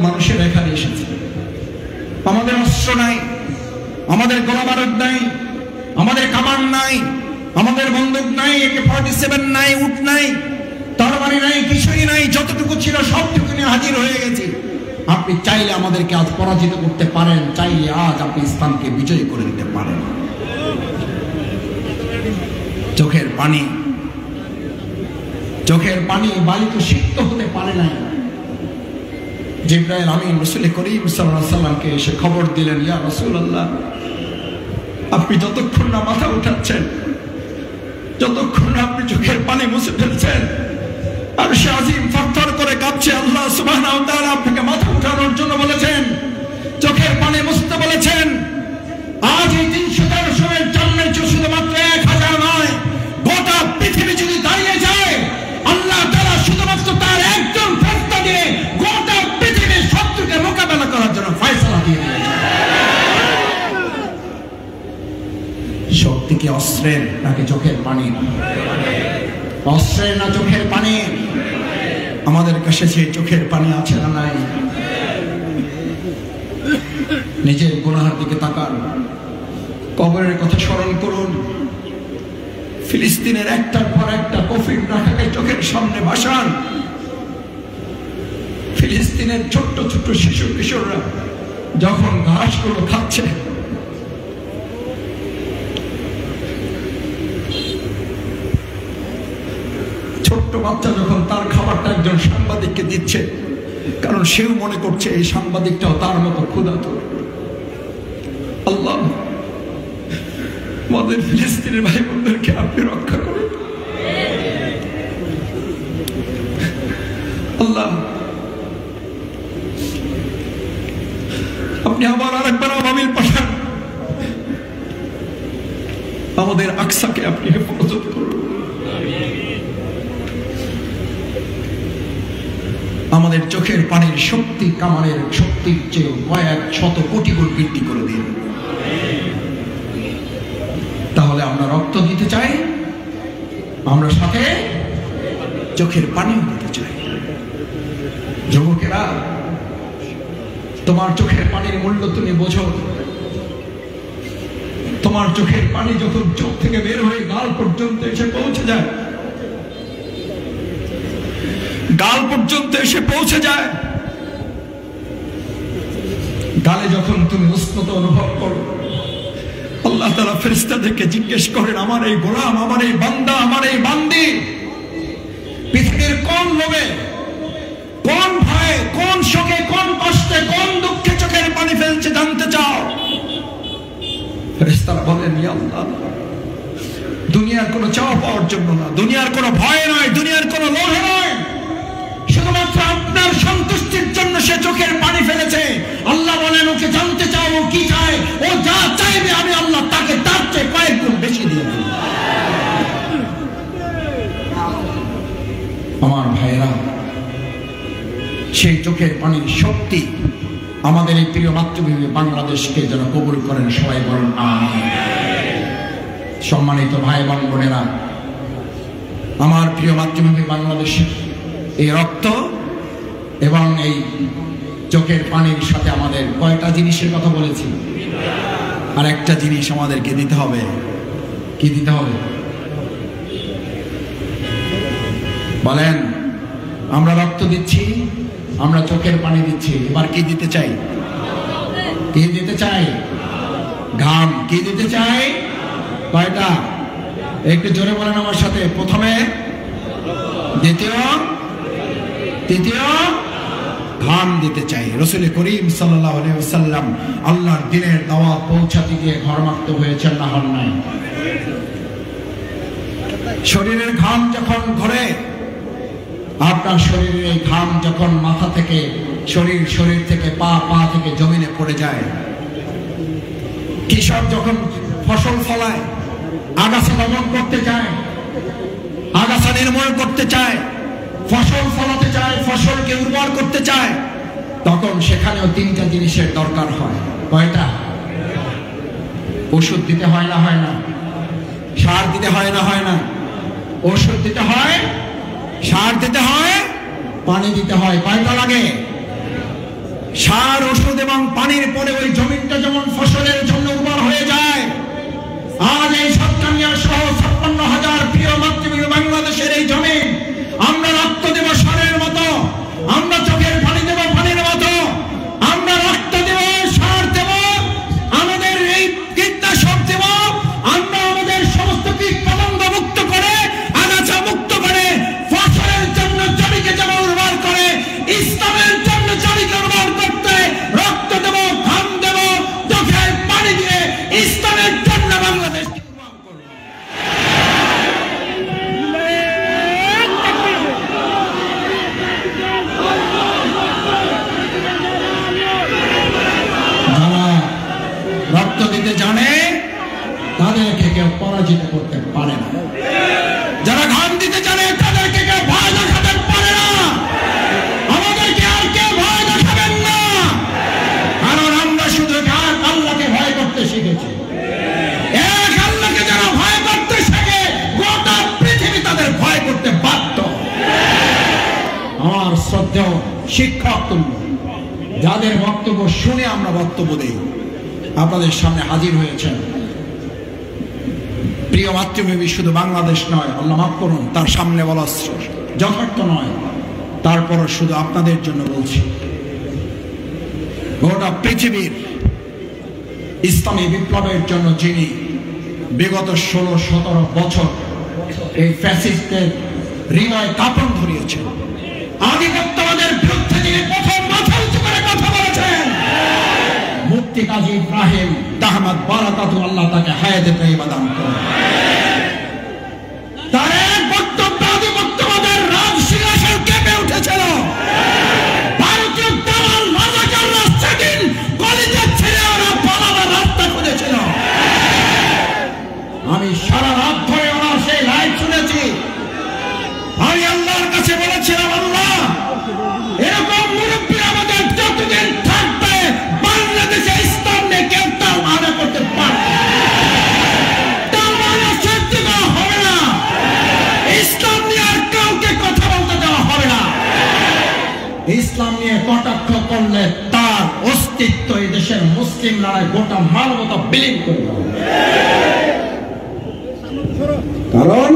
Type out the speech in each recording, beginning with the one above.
মানুষের এখানে এসেছে। আমাদের অস্ত্র নাই, আমাদের গোলাবারুদ নাই, আমাদের কামান নাই, আমাদের বন্দুক নাই, AK-47 নাই, উট নাই, তরবারি নাই, কিছুই নাই। যতটুকু ছিল সবটুকু নিয়ে হাজির হয়ে গেছি। আপনি চাইলে আমাদেরকে আজ পরাজিত করতে পারেন, চাইলে আজ আপনি ইসলামকে বিজয়ী করে দিতে পারেন। চোখের পানি, চোখের পানি বালি তো সিক্ত হতে পারে না। জিবরাইল আমিন রাসূল করিম সাল্লাল্লাহু আলাইহি সাল্লামকে এসে খবর দিলেন, ইয়া রাসূলুল্লাহ, আপনি যতক্ষণ না মাথা উঠাচ্ছেন, যতক্ষণ না আপনি চোখের পানি মুছে ফেলছেন, আরশে আজিম থরথর করে কাঁপছে। আল্লাহ সুবহানাহু ওয়া তাআলা আপনাকে মাথা উঠানোর জন্য বলেছেন, চোখের পানি মুছতে বলেছেন। আজ এই 313 জন্মের শুধুমাত্র 1000 নয়, গোটা পৃথিবী যদি দাঁড়িয়ে যায়, আল্লাহ তাআলা শুধুমাত্র তার একজন ফেরেশতা দিয়ে গোটা পৃথিবীর শত্রুকে মোকাবেলা করার জন্য ফয়সালা দিয়ে দিয়েছেন। শক্তি কি অস্ত্রের নাকি চোখের পানি? অস্ত্রের না চোখের পানি? আমাদের কাছে সেই চোখের পানি আছে না নাই? নিজের গুনাহের দিকে তাকান, কবরের কথা স্মরণ করুন। ফিলিস্তিনের একটার পর একটা কফিন রাখাকে চোখের সামনে ভাসান। ফিলিস্তিনের ছোট্ট ছোট্ট শিশু কিশোররা যখন ঘাসগুলো খাচ্ছে, ছোট্ট বাচ্চা যখন তার খাবারটা একজন সাংবাদিককে দিচ্ছে, কারণ সেও মনে করছে এই সাংবাদিকটাও তার মতো ক্ষুধার্ত। আল্লাহ আমাদের ফিলিস্তিনের ভাই বোনদেরকে আপনি রক্ষা করুন। আল্লাহ আপনি আবার আরেকবার আবাবিল পাঠান, আমাদের আকসাকে আপনি হেফাজত করুন। আমাদের চোখের পানির শক্তি কামানের শক্তির চেয়ে কয়েক শত কোটি গুণ বৃদ্ধি করে দিন। তাহলে আমরা রক্ত দিতে চাই, আমরা সাথে চোখের পানিও দিতে চাই। যুবকেরা, তোমার চোখের পানির মূল্য তুমি বোঝো। তোমার চোখের পানি যখন চোখ থেকে বের হয়ে গাল পর্যন্ত এসে পৌঁছে যায়, গাল পর্যন্ত এসে পৌঁছে যায়, গালে যখন তুমি উষ্ণতা অনুভব করো, আল্লাহ তাআলা ফেরেশতাদেরকে জিজ্ঞেস করেন, আমার এই গোলাম, আমার এই বান্দা, আমার এই বান্দি পৃথিবীর কোন লোভে, কোন ভয়ে, কোন শোকে, কোন কষ্টে, কোন দুঃখে চোখের পানি ফেলছে জানতে চাও? ফেরেশতারা বলেন, ইয়া আল্লাহ, দুনিয়ার কোনো চাওয়া পাওয়ার জন্য না, দুনিয়ার কোনো ভয় নয়, দুনিয়ার কোনো লোভে নয়, শুধুমাত্র আপনার সন্তুষ্টির জন্য সে চোখের পানি ফেলেছে। আল্লাহ বলেন, ওকে জানতে চাও ও কি চায়, ও যা চাইবে আমি আল্লাহ তাকে তার চেয়ে কয়েক গুণ বেশি দিয়ে দেব। আমার ভাইরা, সেই চোখের পানির শক্তি আমাদের এই প্রিয় মাতৃভূমি বাংলাদেশকে যেন কবুল করেন। সবাই বলেন আমিন। সম্মানিত ভাই বোন বোনেরা, আমার প্রিয় মাতৃভূমি বাংলাদেশের এই রক্ত এবং এই চোখের পানির সাথে আমাদের কয়টা জিনিসের কথা বলেছি, আর একটা জিনিস আমাদেরকে দিতে হবে। কি দিতে হবে বলেন? আমরা রক্ত দিচ্ছি, আমরা চোখের পানি দিচ্ছি, এবার কি দিতে চাই? কি দিতে চাই? ঘাম। কি দিতে চাই? কয়টা? একটু জোরে বলেন আমার সাথে। প্রথমে, দ্বিতীয়, তৃতীয় ঘাম দিতে চাই। রাসূল করিম সাল্লাল্লাহু আলাইহি ওয়াসাল্লাম আল্লাহর দ্বীনের দাওয়াত পৌঁছাতে গিয়ে ঘরমাক্ত হয়েছেন না হন নাই? শরীরের ঘাম যখন ঘরে, আপনার শরীরের এই ঘাম যখন মাথা থেকে শরীর থেকে পা থেকে জমিনে পড়ে যায়, কৃষক যখন ফসল ফলায়, আগাছা দমন করতে চায়, আগাছা নির্মূল করতে চায়, ফসল ফলাতে চায়, ফসলকে উর্বর করতে চায়, তখন সেখানেও তিনটা জিনিসের দরকার হয়। কয়টা? ওষুধ দিতে হয় না হয় না? সার দিতে হয় না হয় না? ওষুধ দিতে হয়, সার দিতে হয়, পানি দিতে হয়। কয়টা লাগে? সার, ওষুধ এবং পানির পরে ওই জমিনটা যেমন ফসলের জন্য উর্বর হয়ে যায়, আজ এই সাতকানিয়া সহ 56,000 প্রিয় মাতৃভূমি বাংলাদেশের এই জমিন আমরা রক্ত দেব সারের মতো, আমরা চোখের পানি দেব পানির মতো, আমরা রক্ত দেব, সার দেব, আমাদের এই কীটনাশক দেব, আমরা আমাদের সমস্ত কীট পতঙ্গ মুক্ত করে, আগাছা মুক্ত করে, ফসলের জন্য জমিকে যেমন উর্বর করে, ইসলামের জন্য জমিকে উর্বর করতে রক্ত দেব, ঘাম দেব, চোখের পানি দিয়ে ইসলামের জন্য বাংলাদেশকে উর্বর করব। যারা রক্ত দিতে জানে তাদেরকে কেউ পরাজিত করতে পারে না, যারা ঘাম দিতে জানে তাদেরকে কেউ ভয় দেখাতে পারে না, আমাদেরকে আর কেউ ভয় দেখাবেন না, কারণ আমরা শুধু এক আল্লাহকে ভয় করতে শিখেছি। এক আল্লাহকে যারা ভয় করতে শেখে গোটা পৃথিবী তাদের ভয় করতে বাধ্য। আমার শ্রদ্ধেয় শিক্ষক তুল্য যাদের বক্তব্য শুনে আমরা বক্তব্য দেই, আপনাদের সামনে হাজির হয়েছেন। প্রিয় মাতৃভূমি শুধু বাংলাদেশ নয়, আল্লাহ মাফ করুন, তার সামনে বলা যথার্থ নয়, তারপরও শুধু আপনাদের জন্য বলছি। গোটা পৃথিবীর ইসলামী বিপ্লবের জন্য যিনি বিগত 16-17 বছর এই ফ্যাসিস্টদের হৃদয় কাঁপন ধরিয়েছেন, আধিপত্যবাদের বিরুদ্ধে যিনি প্রথম মাথা উঁচু করে কথা বলেছেন, মুফতি কাজী ইব্রাহিম তাহমাদ বারাকাতু, আল্লাহ তাকে হায়াতে তাইয়্যিবা দান করুন। তার এক বক্তব্য আধিপত্যবাদের রাজ সিংহাসন কেঁপে উঠেছিল। ভারতীয় দালাল রাজাকাররা সেদিন কলিজা ছেড়ে ওরা পালাবার রাস্তা খুঁজেছিল। আমি সারা রাত ধরে ওনার সেই লাইভ শুনেছি। আমি আল্লাহর কাছে বলেছিলাম, আল্লাহ এরকম মুরব্বী আমাদের যতদিন থাকবে বাংলাদেশে ইসলাম নিয়ে কেউ তার মানা করতে পারবে না, তার মানা সহ্য করা হবে না, ইসলাম নিয়ে আর কাউকে কথা বলতে দেওয়া হবে না। ইসলাম নিয়ে কটাক্ষ করলে তার অস্তিত্ব এই দেশের মুসলিমরা গোটা মানবতা বিলীন করে দেবে। কারণ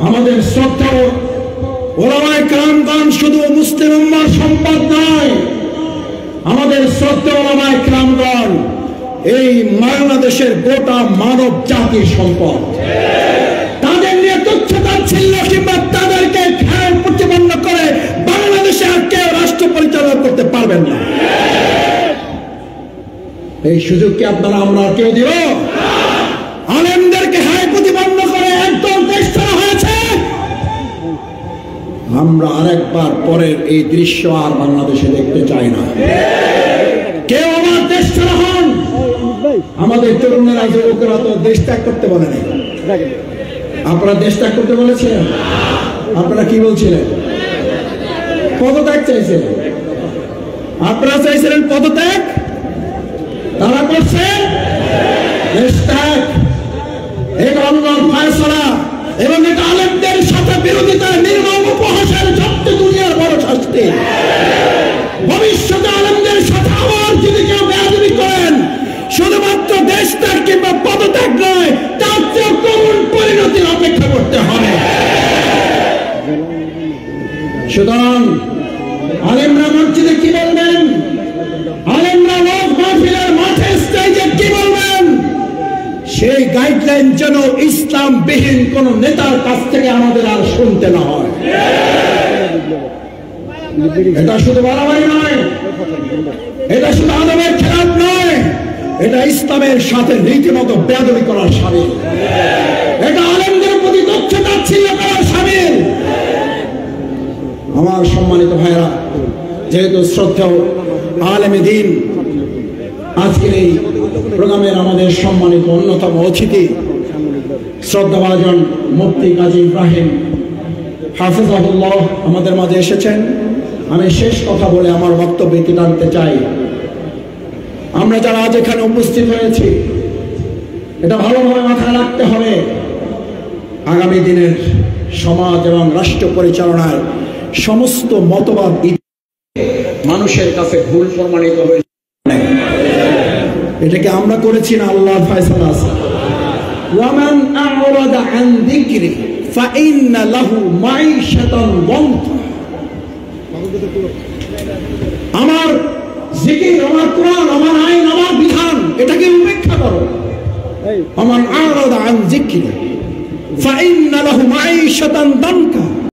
আমাদের শ্রদ্ধা ওলামায়ে কেরামগণ শুধু মুসলিম উম্মার সম্পদ নয়, আমাদের শ্রদ্ধা ওলামায়ে কেরামগণ এই বাংলাদেশের গোটা মানব জাতির সম্পদ। তাদের নিয়ে তুচ্ছ-তাচ্ছিল্য কিংবা তাদেরকে ঘৃণায় প্রতিপন্ন করে বাংলাদেশে আর কেউ রাষ্ট্র পরিচালনা করতে পারবেন না। এই সুযোগ কি আপনারা আমরা কেউ দিব? আলেমদেরকে হায় প্রতিপন্ন করে একদল দেশ ছাড়া হয়েছে। আমরা আরেকবার পরের এই দৃশ্য আর বাংলাদেশে দেখতে চাই না। কেউ আমার দেশ ছাড়া হন। আমাদের তরুণেরা, যুবকেরা তো দেশ ত্যাগ করতে বলে নাই। আপনারা দেশ ত্যাগ করতে বলেছিলেন? আপনারা কি বলছিলেন? পদত্যাগ চাইছিলেন? আপনারা চাইছিলেন পদত্যাগ? তারা করছে দেশ ত্যাগ। এটা আল্লাহর ফয়সালা এবং এটা আলেমদের সাথে বিরোধিতা, নির্মম উপহাসের জব্দ দুনিয়ার বড় শাস্তি। ভবিষ্যতে আলেমদের সাথে আবার যদি কেউ বেয়াদবি করেন, শুধুমাত্র দেশ ত্যাগ কিংবা পদত্যাগ নয়, তার চেয়ে করুণ পরিণতির অপেক্ষা করতে হবে। সুতরাং আলেমরা মসজিদে কি বলবেন, আলেমরা ওয়াজ মাহফিলের মাঠে স্টেজে কি বলবেন, সেই গাইডলাইন যেন ইসলাম বিহীন কোন নেতার কাছ থেকে আমাদের আর শুনতে না হয়। এটা শুধু বাড়াবাড়ি নয়, এটা শুধু আদবের খেলাফ নয়, এটা ইসলামের সাথে রীতিমতো বেয়াদবি করার শামিল, এটা আলেমদের প্রতি তুচ্ছ-তাচ্ছিল্য করার শামিল। আমার সম্মানিত ভাইরা, যেহেতু শ্রদ্ধেয় আলেমে দ্বীন আজকের এই প্রোগ্রামের আমাদের সম্মানিত অন্যতম অতিথি শ্রদ্ধাভাজন মুফতি কাজী ইব্রাহিম হাফিজাহুল্লাহ আমাদের মাঝে এসেছেন, আমি শেষ কথা বলে আমার বক্তব্য টানতে চাই। আমরা যারা আজ এখানে উপস্থিত হয়েছি, এটা ভালোভাবে মাথায় রাখতে হবে, আগামী দিনের সমাজ এবং রাষ্ট্র পরিচালনার সমস্ত মতবাদ মানুষের কাছে ভুল প্রমাণিত হয়েছে। এটাকে আমরা করেছি না, আল্লাহর ফয়সালা আছে। ওয়ামান আ'রাদা আন যিকরি ফাইন্না লাহু মাঈশাতান দানকা। আমার জিকির, আমার কোরআন, আমার আইন, আমার বিধান, এটাকে উপেক্ষা করো। ওয়ামান আ'রাদা আন যিকরি ফাইন্না লাহু মাঈশাতান দানকা।